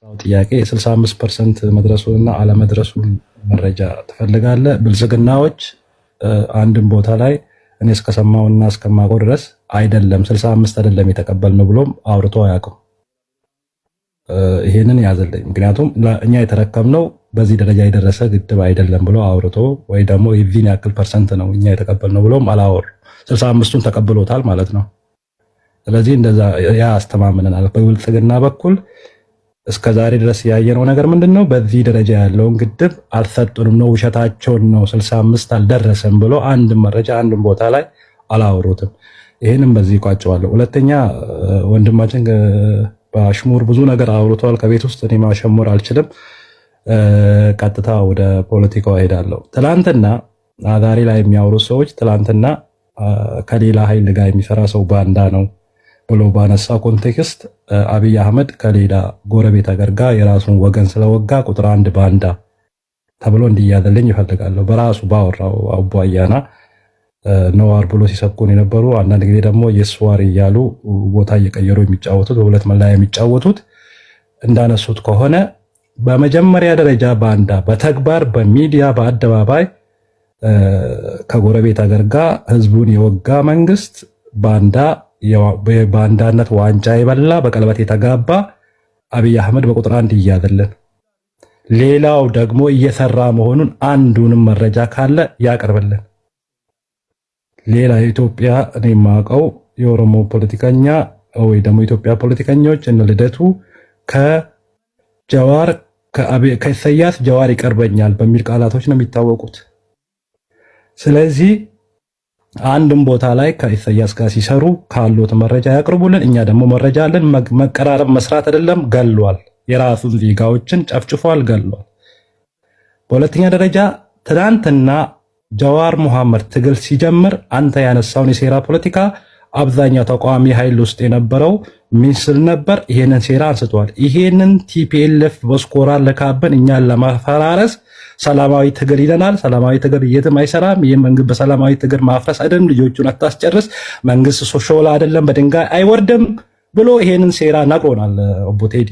ጥያቄ 65% መድረሱንና አለመድረሱን መረጃ ትፈልጋለህ? ብልጽግናዎች አንድም ቦታ ላይ እኔ እስከሰማውና እስከማውቀው ድረስ አይደለም 65 አይደለም የተቀበልነው ብሎም አውርቶ አያውቅም። ይሄንን ያዘልኝ። ምክንያቱም እኛ የተረከብነው በዚህ ደረጃ የደረሰ ግድብ አይደለም ብሎ አውርቶ ወይ ደግሞ የዚህን ያክል ፐርሰንት ነው እኛ የተቀበልነው ብሎም አላወሩ። 65ቱን ተቀብሎታል ማለት ነው። ስለዚህ እንደዛ ያ አስተማምነናል። በብልጽግና በኩል እስከ ዛሬ ድረስ ያየነው ነገር ምንድነው? በዚህ ደረጃ ያለውን ግድብ አልሰጡንም ነው፣ ውሸታቸውን ነው፣ 65 አልደረሰም ብሎ አንድም መረጃ አንድም ቦታ ላይ አላወሩትም። ይህንም በዚህ ቋጨዋለሁ። ሁለተኛ ወንድማችን በአሽሙር ብዙ ነገር አውርቷል። ከቤት ውስጥ እኔ ማሸሙር አልችልም። ቀጥታ ወደ ፖለቲካው እሄዳለሁ። ትላንትና ዛሬ ላይ የሚያወሩ ሰዎች ትላንትና ከሌላ ኃይል ጋር የሚሰራ ሰው ባንዳ ነው ብሎ ባነሳ ኮንቴክስት አብይ አህመድ ከሌላ ጎረቤት ሀገር ጋር የራሱን ወገን ስለወጋ ቁጥር አንድ ባንዳ ተብሎ እንዲያዘልኝ ይፈልጋለሁ። በራሱ ባወራው አቡ አያና ነዋር ብሎ ሲሰብኩን የነበሩ አንዳንድ ጊዜ ደግሞ የስዋር እያሉ ቦታ እየቀየሩ የሚጫወቱት በሁለት መለያ የሚጫወቱት እንዳነሱት ከሆነ በመጀመሪያ ደረጃ ባንዳ በተግባር በሚዲያ በአደባባይ ከጎረቤት ሀገር ጋር ህዝቡን የወጋ መንግስት ባንዳ የባንዳነት ዋንጫ የበላ በቀለበት የተጋባ አብይ አህመድ በቁጥር አንድ እያዘለን፣ ሌላው ደግሞ እየሰራ መሆኑን አንዱንም መረጃ ካለ ያቀርብልን። ሌላ የኢትዮጵያ እኔ የማውቀው የኦሮሞ ፖለቲከኛ ወይ ደግሞ ኢትዮጵያ ፖለቲከኞች እነ ልደቱ ከጀዋር ከኢሳያስ ጀዋር ይቀርበኛል በሚል ቃላቶች ነው የሚታወቁት። ስለዚህ አንድም ቦታ ላይ ከኢሳያስ ጋር ሲሰሩ ካሉት መረጃ ያቅርቡልን። እኛ ደግሞ መረጃ አለን። መቀራረብ መስራት አይደለም፣ ገሏል። የራሱን ዜጋዎችን ጨፍጭፏል፣ ገሏል። በሁለተኛ ደረጃ ትናንትና ጀዋር መሐመድ ትግል ሲጀምር አንተ ያነሳውን የሴራ ፖለቲካ አብዛኛው ተቃዋሚ ኃይል ውስጥ የነበረው ሚስል ነበር። ይሄንን ሴራ አንስተዋል። ይሄንን ቲፒኤልኤፍ በስኮራ ለካበን እኛን ለማፈራረስ ሰላማዊ ትግል ይለናል። ሰላማዊ ትግል የትም አይሰራም። ይህ መንግስት በሰላማዊ ትግል ማፍረስ አይደለም፣ ልጆቹን አታስጨርስ፣ መንግስት ሾላ አይደለም በድንጋይ አይወርድም ብሎ ይሄንን ሴራ ነግሮናል። ኦቦ ቴዲ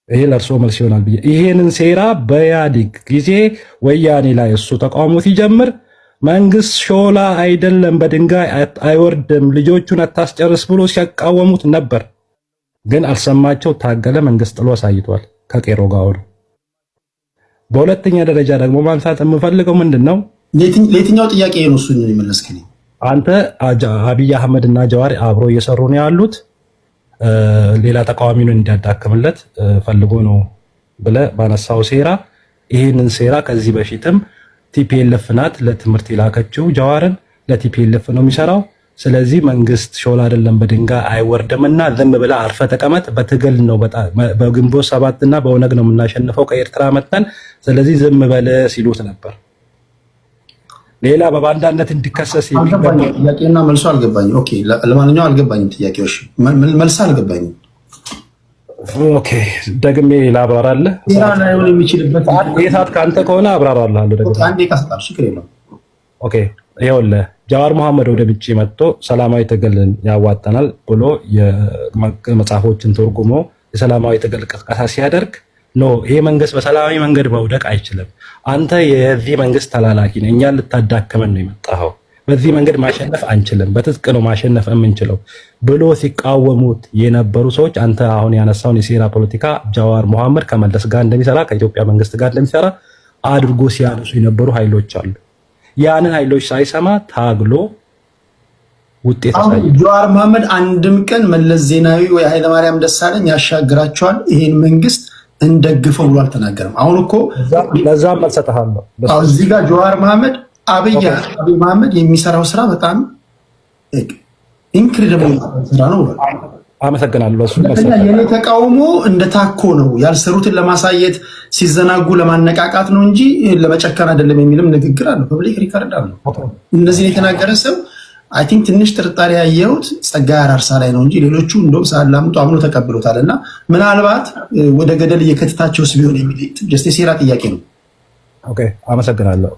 ይሄ ለእርሶ መልስ ይሆናል ብዬ ይሄንን ሴራ በኢህአዴግ ጊዜ ወያኔ ላይ እሱ ተቃውሞ ሲጀምር መንግስት ሾላ አይደለም በድንጋይ አይወርድም ልጆቹን አታስጨርስ ብሎ ሲያቃወሙት ነበር። ግን አልሰማቸው፣ ታገለ፣ መንግስት ጥሎ አሳይቷል ከቄሮ ጋር ሆኖ። በሁለተኛ ደረጃ ደግሞ ማንሳት የምፈልገው ምንድነው፣ ለየትኛው ጥያቄ ነው እሱ የሚመለስከኝ? አንተ አብይ አህመድ እና ጀዋር አብሮ እየሰሩ ነው ያሉት ሌላ ተቃዋሚውን እንዲያዳክምለት ፈልጎ ነው ብለህ ባነሳው ሴራ፣ ይህንን ሴራ ከዚህ በፊትም ቲፒኤልኤፍ ናት ለትምህርት የላከችው ጀዋርን፣ ለቲፒኤልኤፍ ነው የሚሰራው። ስለዚህ መንግስት ሾላ አይደለም በድንጋይ አይወርድምና ዝም ብለህ አርፈ ተቀመጥ፣ በትግል ነው በግንቦት 7 እና በኦነግ ነው የምናሸንፈው ከኤርትራ መጥተን፣ ስለዚህ ዝም በለ ሲሉት ነበር። ሌላ በባንዳነት እንዲከሰስ ጥያቄና መልሶ አልገባኝም። ኦኬ ለማንኛውም አልገባኝም። ጥያቄዎች መልስ አልገባኝም። ኦኬ ደግሜ ላብራራለህ። ሴራ ላይሆን የሚችልበት ሰዓት ከአንተ ከሆነ አብራራለሁ። ደግሞ አንዴ ካስጣል ችግር የለውም። ኦኬ ይኸውልህ ጀዋር መሐመድ ወደ ውጭ መጥቶ ሰላማዊ ትግል ያዋጣናል ብሎ የመጽሐፎችን ተርጉሞ የሰላማዊ ትግል ቅስቀሳ ሲያደርግ ኖ ይሄ መንግስት በሰላማዊ መንገድ መውደቅ አይችልም፣ አንተ የዚህ መንግስት ተላላኪ ነህ፣ እኛን ልታዳክመን ነው የመጣኸው፣ በዚህ መንገድ ማሸነፍ አንችልም፣ በትጥቅ ነው ማሸነፍ የምንችለው ብሎ ሲቃወሙት የነበሩ ሰዎች አንተ አሁን ያነሳውን የሴራ ፖለቲካ ጀዋር መሐመድ ከመለስ ጋር እንደሚሰራ ከኢትዮጵያ መንግስት ጋር እንደሚሰራ አድርጎ ሲያነሱ የነበሩ ኃይሎች አሉ። ያንን ኃይሎች ሳይሰማ ታግሎ ውጤት አሳየ። ጀዋር መሐመድ አንድም ቀን መለስ ዜናዊ ወይ ኃይለማርያም ደሳለኝ ያሻግራቸዋል ይሄን መንግስት እንደግፈው ብሎ አልተናገረም። አሁን እኮ ለዛም መልሰታለሁ። እዚህ ጋር ጀዋር መሐመድ አብይ መሐመድ የሚሰራው ስራ በጣም ኢንክሬዲብል ስራ ነው። አመሰግናለሁ። እሱ የኔ ተቃውሞ እንደታኮ ነው ያልሰሩትን ለማሳየት ሲዘናጉ ለማነቃቃት ነው እንጂ ለመጨከን አይደለም የሚልም ንግግር አለ። ፐብሊክ ሪከርድ አለ። እነዚህ የተናገረ ሰው አይ ቲንክ ትንሽ ጥርጣሬ ያየሁት ጸጋዬ አራርሳ ላይ ነው እንጂ ሌሎቹ እንደውም ሳላምጡ አምኖ ተቀብሎታል። እና ምናልባት ወደ ገደል እየከተታቸውስ ቢሆን የሚል ጀስት የሴራ ጥያቄ ነው። ኦኬ አመሰግናለሁ።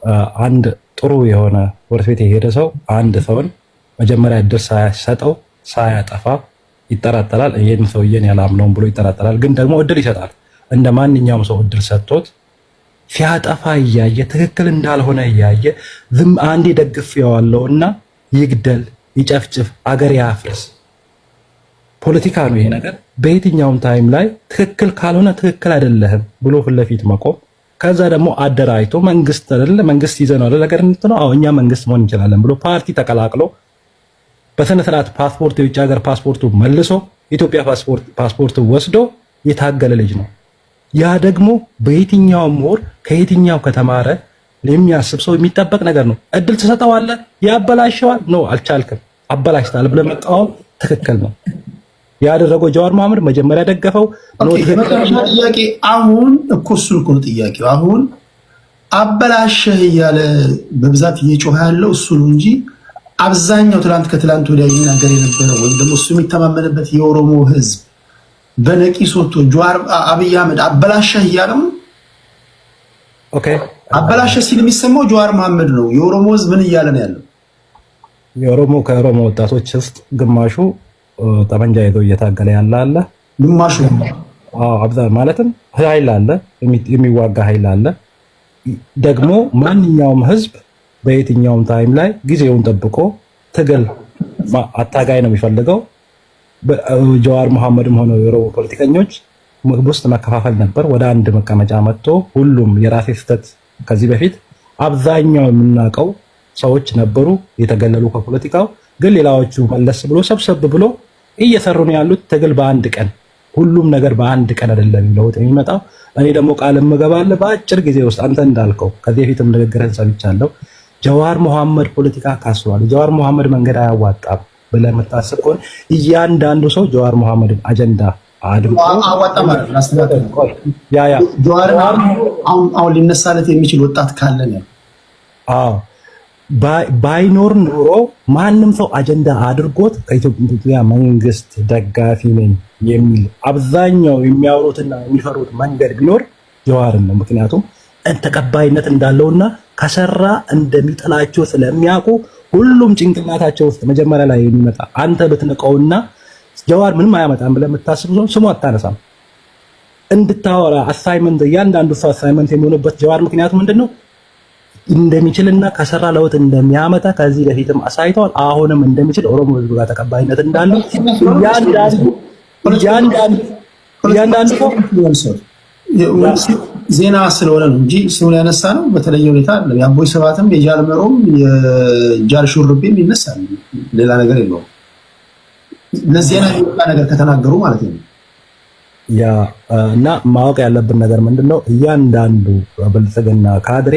አንድ ጥሩ የሆነ ወርት ቤት የሄደ ሰው አንድ ሰውን መጀመሪያ እድል ሳያጠፋ ይጠራጠራል። ይሄን ሰውዬን ያላምነውም ብሎ ይጠራጠራል፣ ግን ደግሞ እድል ይሰጣል። እንደ ማንኛውም ሰው እድል ሰጥቶት ሲያጠፋ እያየ ትክክል እንዳልሆነ እያየ ዝም አንዴ ደግፌዋለሁና ይግደል፣ ይጨፍጭፍ፣ አገር ያፍርስ። ፖለቲካ ነው ይሄ ነገር። በየትኛውም ታይም ላይ ትክክል ካልሆነ ትክክል አይደለህም ብሎ ፊት ለፊት መቆም፣ ከዛ ደግሞ አደራጅቶ መንግስት አይደለ መንግስት ይዘን ነው ነገር እንትነው አዎ እኛ መንግስት መሆን እንችላለን ብሎ ፓርቲ ተቀላቅሎ በስነ ስርዓት ፓስፖርት የውጭ ሀገር ፓስፖርቱ መልሶ ኢትዮጵያ ፓስፖርት ወስዶ የታገለ ልጅ ነው። ያ ደግሞ በየትኛው ምሁር ከየትኛው ከተማረ የሚያስብ ሰው የሚጠበቅ ነገር ነው። እድል ትሰጠዋለህ፣ ያበላሸዋል። ኖ አልቻልክም፣ አበላሽታል ብለህ መቃወም ትክክል ነው። ያደረገው ጀዋር መሐመድ መጀመሪያ ደገፈው። የመጨረሻ ጥያቄ አሁን እኮ እሱን እኮ ነው ጥያቄው። አሁን አበላሸህ እያለ በብዛት እየጮኸ ያለው እሱ ነው እንጂ አብዛኛው ትላንት ከትላንት ወዲያ ይናገር የነበረው ወይም ደግሞ እሱ የሚተማመንበት የኦሮሞ ህዝብ በነቂስ ወጥቶ ጀዋር አብይ አህመድ አበላሸህ እያለው ኦኬ፣ አበላሸህ ሲል የሚሰማው ጀዋር መሐመድ ነው። የኦሮሞ ህዝብ ምን እያለ ነው ያለው? ከኦሮሞ ወጣቶች ውስጥ ግማሹ ጠመንጃ ይዞ እየታገለ ያለ አለ። ግማሹ ማለትም ኃይል አለ፣ የሚዋጋ ኃይል አለ። ደግሞ ማንኛውም ህዝብ በየትኛውም ታይም ላይ ጊዜውን ጠብቆ ትግል አታጋይ ነው የሚፈልገው። ጀዋር መሐመድም ሆነ የኦሮሞ ፖለቲከኞች ውስጥ መከፋፈል ነበር። ወደ አንድ መቀመጫ መጥቶ ሁሉም የራሴ ስህተት ከዚህ በፊት አብዛኛው የምናውቀው ሰዎች ነበሩ የተገለሉ ከፖለቲካው። ግን ሌላዎቹ መለስ ብሎ ሰብሰብ ብሎ እየሰሩ ነው ያሉት። ትግል በአንድ ቀን ሁሉም ነገር በአንድ ቀን አይደለም ለውጥ የሚመጣው። እኔ ደግሞ ቃል እምገባለሁ በአጭር ጊዜ ውስጥ አንተ እንዳልከው ከዚህ በፊትም ንግግርህን ሰምቻለሁ። ጀዋር መሐመድ ፖለቲካ ካስሯል፣ ጀዋር መሐመድ መንገድ አያዋጣም ብለህ የምታስብ ከሆነ እያንዳንዱ ሰው ጀዋር መሐመድን አጀንዳ አድርጎ አዋጣ ማለት አሁን ሊነሳለት የሚችል ወጣት ካለ ነው። ባይኖር ኖሮ ማንም ሰው አጀንዳ አድርጎት ከኢትዮጵያ መንግስት ደጋፊ ነኝ የሚል አብዛኛው የሚያወሩትና የሚፈሩት መንገድ ቢኖር ጀዋርን ነው። ምክንያቱም ተቀባይነት እንዳለውና ከሰራ እንደሚጠላቸው ስለሚያውቁ ሁሉም ጭንቅላታቸው ውስጥ መጀመሪያ ላይ የሚመጣ አንተ ብትነቀውና ጀዋር ምንም አያመጣም ብለህ የምታስብ ሰው ስሙ አታነሳም። እንድታወራ አሳይመንት እያንዳንዱ ሰው አሳይመንት የሚሆንበት ጀዋር ምክንያቱ ምንድነው? እንደሚችልና ከሰራ ለውጥ እንደሚያመጣ ከዚህ በፊትም አሳይተዋል። አሁንም እንደሚችል ኦሮሞ ህዝብ ጋር ተቀባይነት እንዳለው እያንዳንዱ ዜና ስለሆነ ነው እንጂ ስሙን ያነሳ ነው በተለየ ሁኔታ የአቦይ ስብሃትም የጃል መሮም የጃል ሹርቤም ይነሳል። ሌላ ነገር የለውም። ለዜና የሚወጣ ነገር ከተናገሩ ማለት ነው። ያ እና ማወቅ ያለብን ነገር ምንድነው? እያንዳንዱ ብልጽግና ካድሬ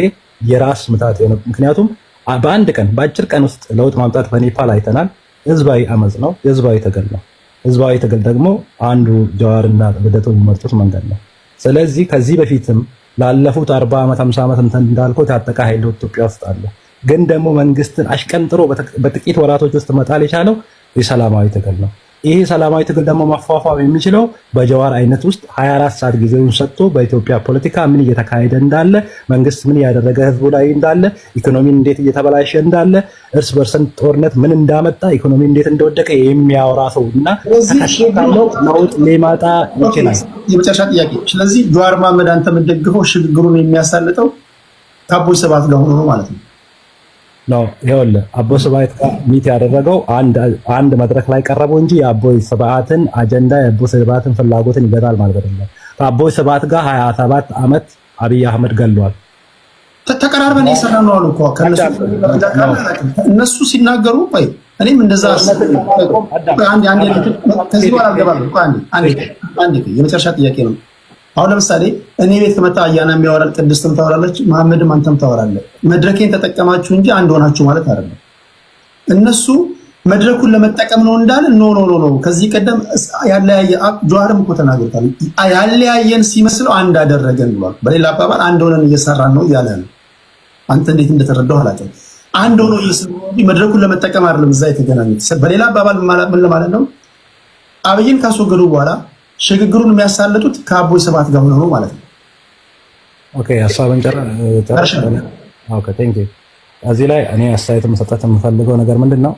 የራስ ምታት የሆነ ምክንያቱም በአንድ ቀን በአጭር ቀን ውስጥ ለውጥ ማምጣት በኔፓል አይተናል። ህዝባዊ አመጽ ነው፣ ህዝባዊ ትግል ነው። ህዝባዊ ትግል ደግሞ አንዱ ጀዋርና ልደቱ የሚመርጡት መንገድ ነው። ስለዚህ ከዚህ በፊትም ላለፉት 40 ዓመት 50 ዓመት እንትን እንዳልከው ታጠቀ ኃይል ኢትዮጵያ ውስጥ አለ። ግን ደግሞ መንግስትን አሽቀንጥሮ በጥቂት ወራቶች ውስጥ መጣል የቻለው የሰላማዊ ትግል ነው። ይሄ ሰላማዊ ትግል ደግሞ መፋፋም የሚችለው በጀዋር አይነት ውስጥ 24 ሰዓት ጊዜውን ሰጥቶ በኢትዮጵያ ፖለቲካ ምን እየተካሄደ እንዳለ፣ መንግስት ምን እያደረገ ህዝቡ ላይ እንዳለ፣ ኢኮኖሚን እንዴት እየተበላሸ እንዳለ፣ እርስ በርሰን ጦርነት ምን እንዳመጣ፣ ኢኮኖሚ እንዴት እንደወደቀ የሚያወራ ሰው እና ተከታታለው ለውጥ ሊመጣ ይችላል። የመጨረሻ ጥያቄ። ስለዚህ ጀዋር መሐመድ አንተ የምትደግፈው ሽግግሩን የሚያሳልጠው ከአቦይ ስብሃት ጋር ሆኖ ነው ማለት ነው? ነው ይኸውልህ፣ አቦይ ስብሃት ጋር ሚት ያደረገው አንድ መድረክ ላይ ቀረበው እንጂ የአቦይ ስብሃትን አጀንዳ የአቦይ ስብሃትን ፍላጎትን ይገዛል ማለት አይደለም። ከአቦይ ስብሃት ጋር 27 ዓመት አብይ አህመድ ገለዋል። ተቀራርበን እየሰራ ነው አሉ እኮ እነሱ ሲናገሩ። ቆይ እኔም እንደዛ ከዚህ በኋላ አልገባም። የመጨረሻ ጥያቄ ነው። አሁን ለምሳሌ እኔ ቤት ከመጣ አያና የሚያወራል፣ ቅድስትም ታወራለች፣ መሐመድም አንተም ታወራለህ። መድረኬን ተጠቀማችሁ እንጂ አንድ ሆናችሁ ማለት አይደለም። እነሱ መድረኩን ለመጠቀም ነው እንዳለ ኖ ከዚህ ቀደም ያለያየ ጀዋርም እኮ ተናግሮታል። ያለያየን ሲመስለው አንድ አደረገን ብሏል። በሌላ አባባል አንድ ሆነን እየሰራን ነው እያለ ነው። አንተ እንዴት እንደተረዳው አላውቅም። አንድ ሆኖ መድረኩን ለመጠቀም አይደለም እዛ የተገናኙት። በሌላ አባባል ምን ለማለት ነው? አብይን ካስወገዱ በኋላ ሽግግሩን የሚያሳልጡት ከአቦይ ስብሃት ጋር ሆኖ ማለት ነው። ኦኬ ሐሳብን ኦኬ ቴንክ ዩ። እዚህ ላይ እኔ አስተያየት መስጠት የምፈልገው ነገር ምንድነው?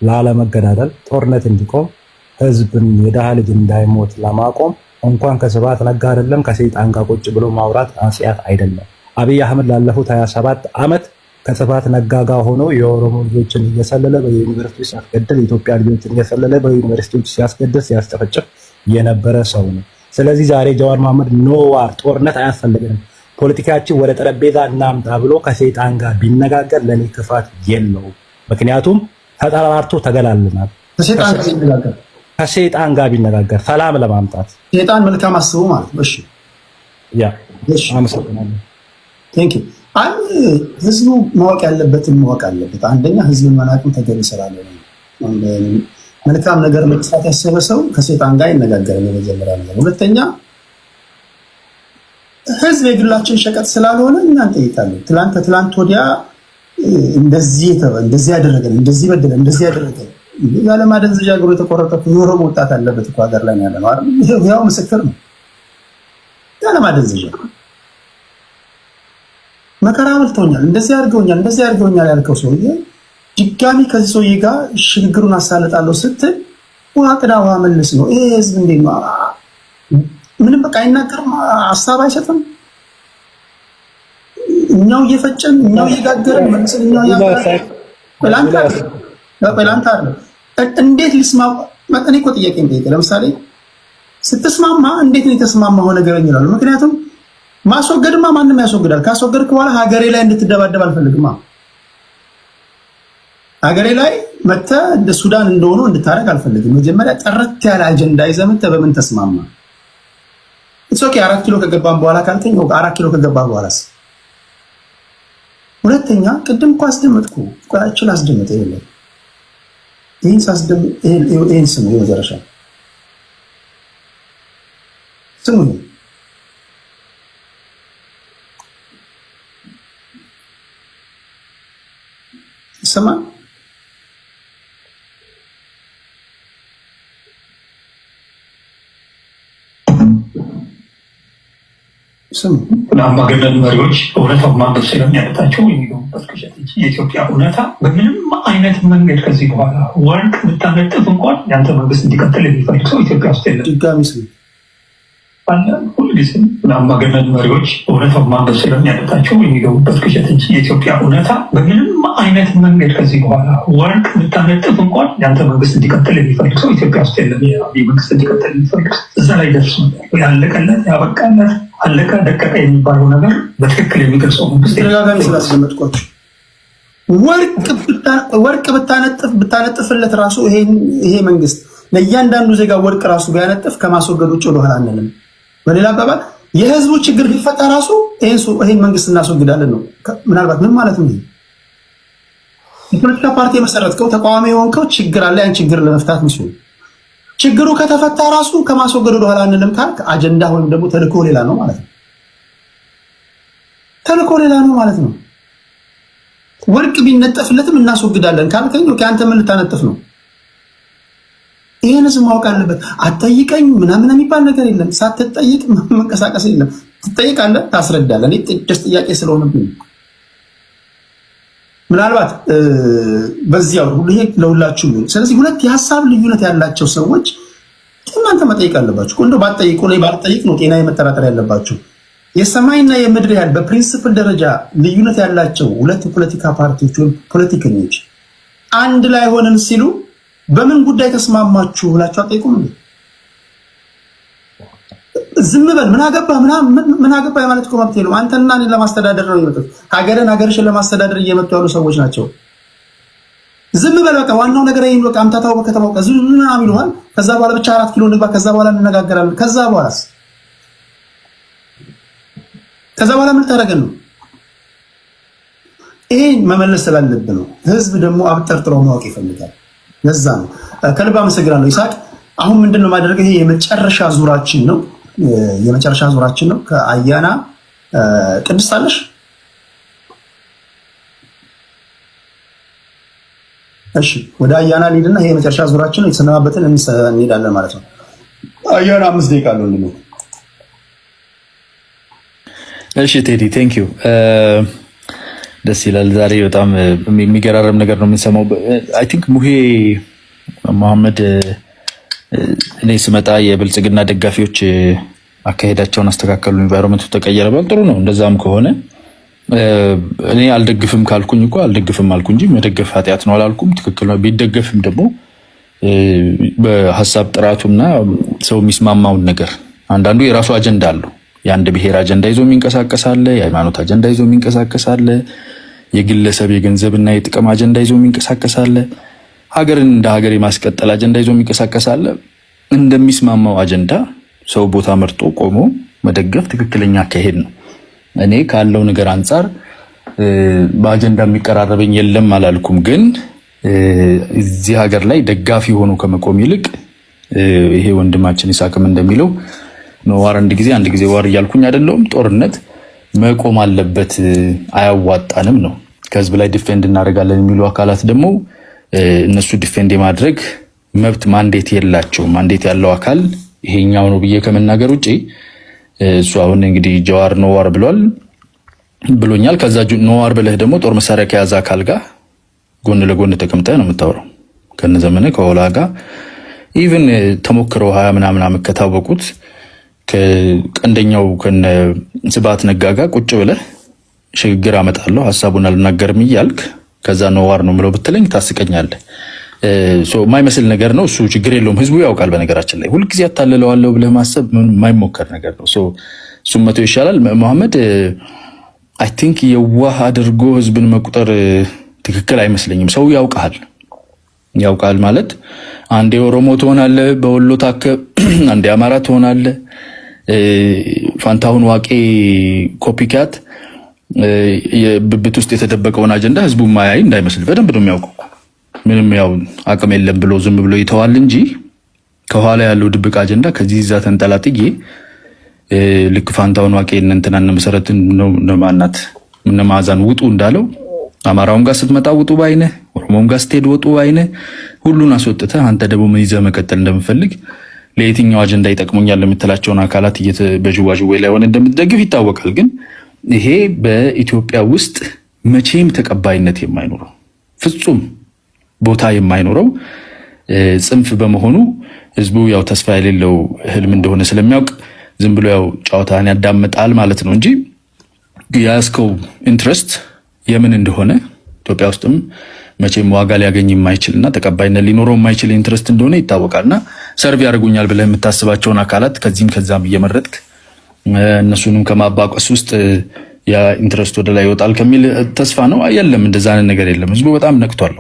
ላለመገዳደል፣ ጦርነት እንዲቆም፣ ህዝብን የደሃ ልጅ እንዳይሞት ለማቆም እንኳን ከስብሐት ነጋ አይደለም ከሰይጣን ጋር ቁጭ ብሎ ማውራት ኃጢአት አይደለም። አብይ አህመድ ላለፉት 27 ዓመት ከስብሐት ነጋ ጋር ሆኖ የኦሮሞ ልጆችን እየሰለለ በዩኒቨርሲቲ ሲያስገድል፣ የኢትዮጵያ ልጆችን እየሰለለ በዩኒቨርሲቲዎች ሲያስገድል ሲያስጨፈጭፍ የነበረ ሰው ነው። ስለዚህ ዛሬ ጀዋር መሐመድ ኖዋር ጦርነት አያስፈልግንም፣ ፖለቲካችን ወደ ጠረጴዛ እናምጣ ብሎ ከሰይጣን ጋር ቢነጋገር ለኔ ክፋት የለውም። ምክንያቱም ተጠራርቶ ተገላልናል። ከሰይጣን ጋር ቢነጋገር ሰላም ለማምጣት ሰይጣን መልካም አስቦ ማለት ነው። እሺ ያ እሺ፣ አመሰግናለሁ። ቴንክ ዩ። ህዝቡ ማወቅ ያለበትን ማወቅ አለበት። አንደኛ ህዝብን መናቅም ተገቢ ስላልሆነ መልካም ነገር መስራት ያሰበ ሰው ከሰይጣን ጋር ይነጋገራል። የመጀመሪያ ነገር። ሁለተኛ ህዝብ የግላችን ሸቀጥ ስላልሆነ እኛ እንጠይቃለን። ትላንት ወዲያ እንደዚህ ያደረገን እንደዚህ በደለን እንደዚህ ያደረገን ያለ ማደንዘዣ እግሩ የተቆረጠ የኦሮሞ ወጣት አለበት እኮ ሀገር ላይ ያለ ነው አይደል? ያው ምስክር ነው። ያለ ማደንዘዣ መከራ በልቶኛል፣ እንደዚህ አድርገውኛል ያልከው ሰውዬ ድጋሚ ከዚህ ሰውዬ ጋር ሽግግሩን አሳልጣለሁ ስትል ውሃ ቅዳ ውሃ መልስ ነው። ይሄ ህዝብ እንዴት ነው? ምንም በቃ አይናገርም፣ ሀሳብ አይሰጥም። እኛው እየፈጨን እኛው እየጋገርን መልሰን እኛው ያፈራን በላንታ አይደል? እንዴት ልስማው? እኔ እኮ ጥያቄ እንጠይቅ። ለምሳሌ ስትስማማ እንዴት ነው የተስማማው ነገር ይላሉ። ምክንያቱም ማስወገድማ ማንም ያስወግዳል። ካስወገድክ በኋላ ሀገሬ ላይ እንድትደባደብ አልፈልግም። ሀገሬ ላይ መተህ እንደ ሱዳን እንደሆነ እንድታረግ አልፈልግም። መጀመሪያ ጥርት ያለ አጀንዳ ይዘህ መተህ በምን ተስማማ? ኦኬ 4 ኪሎ ከገባን በኋላ ካልከኝ 4 ኪሎ ከገባ በኋላስ? ሁለተኛ ቅድም እኮ አስደመጥኩ። ቆያችን አስደመጠ ይሄ ይሄን ሳስደም ይሄን ስሙ የመጨረሻ ስሙ ሰማ አምባገነን መሪዎች እውነታው ማንበብ ስለሚያቅታቸው የሚገቡበት ቅዠት እንጂ የኢትዮጵያ እውነታ በምንም አይነት መንገድ ከዚህ በኋላ ወርቅ ብታነጥፍ እንኳን የአንተ መንግስት እንዲቀጥል የሚፈልግ ሰው ኢትዮጵያ ውስጥ የለም። ድጋሚ ሁልጊዜም አምባገነን መሪዎች እውነታው ማንበብ ስለሚያቅታቸው የሚገቡበት ቅዠት እንጂ የኢትዮጵያ እውነታ በምንም አይነት መንገድ ከዚህ በኋላ ወርቅ ብታነጥፍ እንኳን የአንተ መንግስት እንዲቀጥል የሚፈልግ ሰው ኢትዮጵያ ውስጥ የለም። መንግስት እንዲቀጥል የሚፈልግ እዛ ላይ ደርሶ ያለቀለት ያበቃለት አለቀ ደቀቀ የሚባለው ነገር በትክክል የሚገልጸው መንግስት ተደጋጋሚ ስላስቀመጥኳቸው ወርቅ ብታነጥፍለት ራሱ ይሄ መንግስት ለእያንዳንዱ ዜጋ ወርቅ ራሱ ቢያነጥፍ ከማስወገድ ውጭ ወደኋላ አንልም። በሌላ አባባል የህዝቡ ችግር ቢፈታ ራሱ ይሄን መንግስት እናስወግዳለን ነው። ምናልባት ምን ማለት ነው? የፖለቲካ ፓርቲ የመሰረትከው ተቃዋሚ የሆንከው ችግር አለ። ያን ችግር ለመፍታት ምስሉ ችግሩ ከተፈታ ራሱ ከማስወገድ ወደኋላ አንልም ካልክ አጀንዳ ወይም ደግሞ ተልእኮ ሌላ ነው ማለት ነው። ተልእኮ ሌላ ነው ማለት ነው። ወርቅ ቢነጠፍለትም እናስወግዳለን ካልከኝ አንተ ምን ልታነጥፍ ነው? ይሄን ህዝብ ማወቅ አለበት። አትጠይቀኝ ምናምን የሚባል ነገር የለም። ሳትጠይቅ መንቀሳቀስ የለም። ትጠይቃለህ፣ ታስረዳለህ። እኔ ጥያቄ ስለሆነብኝ ምናልባት በዚያው ሁሉ ይሄ ለሁላችሁ ነው። ስለዚህ ሁለት የሀሳብ ልዩነት ያላቸው ሰዎች እናንተ መጠየቅ አለባችሁ። እንደው ባትጠይቁ ላይ ባልጠይቅ ነው ጤና የመጠራጠር ያለባችሁ። የሰማይና የምድር ያህል በፕሪንሲፕል ደረጃ ልዩነት ያላቸው ሁለት ፖለቲካ ፓርቲዎች ወይም ፖለቲከኞች አንድ ላይ ሆነን ሲሉ በምን ጉዳይ ተስማማችሁ ብላችሁ አጠይቁም እንዴ? ዝም በል ምን አገባ ማለት እኮ መብት የለውም። አንተና እኔን ለማስተዳደር ነው የመጡት። ሀገርሽን ለማስተዳደር እየመጡ ያሉ ሰዎች ናቸው። ዝም በል በቃ ዋናው ነገር ይሄን በቃ አምታታው በከተማው ዝም ምናምን ይሉሃል። ከዛ በኋላ ብቻ 4 ኪሎ ንግባ፣ ከዛ በኋላ እንነጋገራለን። ከዛ በኋላ ምን ታደርገን ነው? ይሄን መመለስ ስላለብን ነው። ህዝብ ደግሞ አብጠርጥሮ ማወቅ ይፈልጋል። ለዛ ነው። ከልብ አመሰግናለሁ ይስሐቅ። አሁን ምንድነው ማድረገው? ይሄ የመጨረሻ ዙራችን ነው። ከአያና ቅድስት አለሽ? እሺ ወደ አያና ልሂድና ይሄ የመጨረሻ ዙራችን ነው። የተሰናበትን እንሄዳለን ማለት ነው። አያና 5 ደቂቃ አለው እንዴ? እሺ ቴዲ ቴንክ ዩ። ደስ ይላል። ዛሬ በጣም የሚገራረም ነገር ነው የምንሰማው። አይ ቲንክ ሙሄ መሐመድ እኔ ስመጣ የብልጽግና ደጋፊዎች አካሄዳቸውን አስተካከሉ፣ ኢንቫይሮንመንቱ ተቀየረ ባል ጥሩ ነው። እንደዛም ከሆነ እኔ አልደግፍም ካልኩኝ እኮ አልደግፍም አልኩ እንጂ መደገፍ ኃጢአት ነው አላልኩም። ትክክል ነው። ቢደገፍም ደግሞ በሐሳብ ጥራቱና ሰው የሚስማማውን ነገር አንዳንዱ የራሱ አጀንዳ አለው። የአንድ ብሔር አጀንዳ ይዞ የሚንቀሳቀስ አለ፣ የሃይማኖት አጀንዳ ይዞ የሚንቀሳቀስ አለ፣ የግለሰብ የገንዘብና የጥቅም አጀንዳ ይዞ የሚንቀሳቀስ አለ፣ ሀገርን እንደ ሀገር የማስቀጠል አጀንዳ ይዞ የሚንቀሳቀስ አለ። እንደሚስማማው አጀንዳ ሰው ቦታ መርጦ ቆሞ መደገፍ ትክክለኛ አካሄድ ነው። እኔ ካለው ነገር አንጻር በአጀንዳ የሚቀራረበኝ የለም አላልኩም። ግን እዚህ ሀገር ላይ ደጋፊ ሆኖ ከመቆም ይልቅ ይሄ ወንድማችን ይሳቅም እንደሚለው ዋር አንድ ጊዜ ዋር እያልኩኝ አይደለሁም። ጦርነት መቆም አለበት፣ አያዋጣንም ነው። ከህዝብ ላይ ዲፌንድ እናደርጋለን የሚሉ አካላት ደግሞ እነሱ ዲፌንድ የማድረግ መብት ማንዴት የላቸውም። ማንዴት ያለው አካል ይሄኛው ነው ብዬ ከመናገር ውጪ እሱ አሁን እንግዲህ ጀዋር ኖዋር ብሎኛል። ከዛ ኖዋር ብለህ ደግሞ ጦር መሳሪያ ከያዘ አካል ጋር ጎን ለጎን ተቀምጠህ ነው የምታወራው። ከነዘመነ ከሆላ ጋር ኢቭን ተሞክረው 20 ምናምን ዓመት ከታወቁት ከቀንደኛው ከነ ስብሐት ነጋ ጋር ቁጭ ብለህ ሽግግር አመጣለሁ ሐሳቡን አልናገርም እያልክ ከዛ ኖዋር ነው ምለው ብትለኝ ታስቀኛለህ። የማይመስል ነገር ነው እሱ። ችግር የለውም፣ ህዝቡ ያውቃል። በነገራችን ላይ ሁልጊዜ አታልለዋለሁ ብለህ ማሰብ የማይሞከር ነገር ነው። እሱም መቶ ይሻላል። መሐመድ አይ ቲንክ የዋህ አድርጎ ህዝብን መቁጠር ትክክል አይመስለኝም። ሰው ያውቃል ማለት አንዴ ኦሮሞ ትሆናለህ በወሎ ታከ፣ አንዴ አማራ ትሆናለህ። ፋንታሁን ዋቄ ኮፒካት የብብት ውስጥ የተደበቀውን አጀንዳ ህዝቡ ማያይ እንዳይመስል በደንብ ነው የሚያውቀው። ምንም ያው አቅም የለም ብሎ ዝም ብሎ ይተዋል እንጂ ከኋላ ያለው ድብቅ አጀንዳ ከዚህ ይዛ ተንጠላጥዬ ልክ ፋንታሁን ዋቄ እንተናነ መሰረትን ነው ማናት ምን ማዛን ውጡ እንዳለው አማራውም ጋር ስትመጣ ውጡ ባይነ፣ ኦሮሞም ጋር ስትሄድ ውጡ ባይነ፣ ሁሉን አስወጥተህ አንተ ደግሞ ምን ይዘህ መቀጠል እንደምፈልግ ለየትኛው አጀንዳ ይጠቅሙኛል ለምትላቸውን አካላት በጅዋጅዌ ላይ ሆነ እንደምትደግፍ ይታወቃል። ግን ይሄ በኢትዮጵያ ውስጥ መቼም ተቀባይነት የማይኖረው ፍጹም ቦታ የማይኖረው ጽንፍ በመሆኑ ህዝቡ ያው ተስፋ የሌለው ህልም እንደሆነ ስለሚያውቅ ዝም ብሎ ያው ጫውታን ያዳምጣል ማለት ነው እንጂ ያስከው ኢንትረስት የምን እንደሆነ ኢትዮጵያ ውስጥም መቼም ዋጋ ሊያገኝ የማይችልና ተቀባይነት ሊኖረው የማይችል ኢንትረስት እንደሆነ ይታወቃልና ሰርቭ ያደርጉኛል ብለህ የምታስባቸውን አካላት ከዚህም ከዛም እየመረጥክ እነሱንም ከማባቀስ ውስጥ ያ ኢንትረስት ወደ ላይ ይወጣል ከሚል ተስፋ ነው። የለም እንደዛ አይነት ነገር የለም። ህዝቡ በጣም ነቅቷል።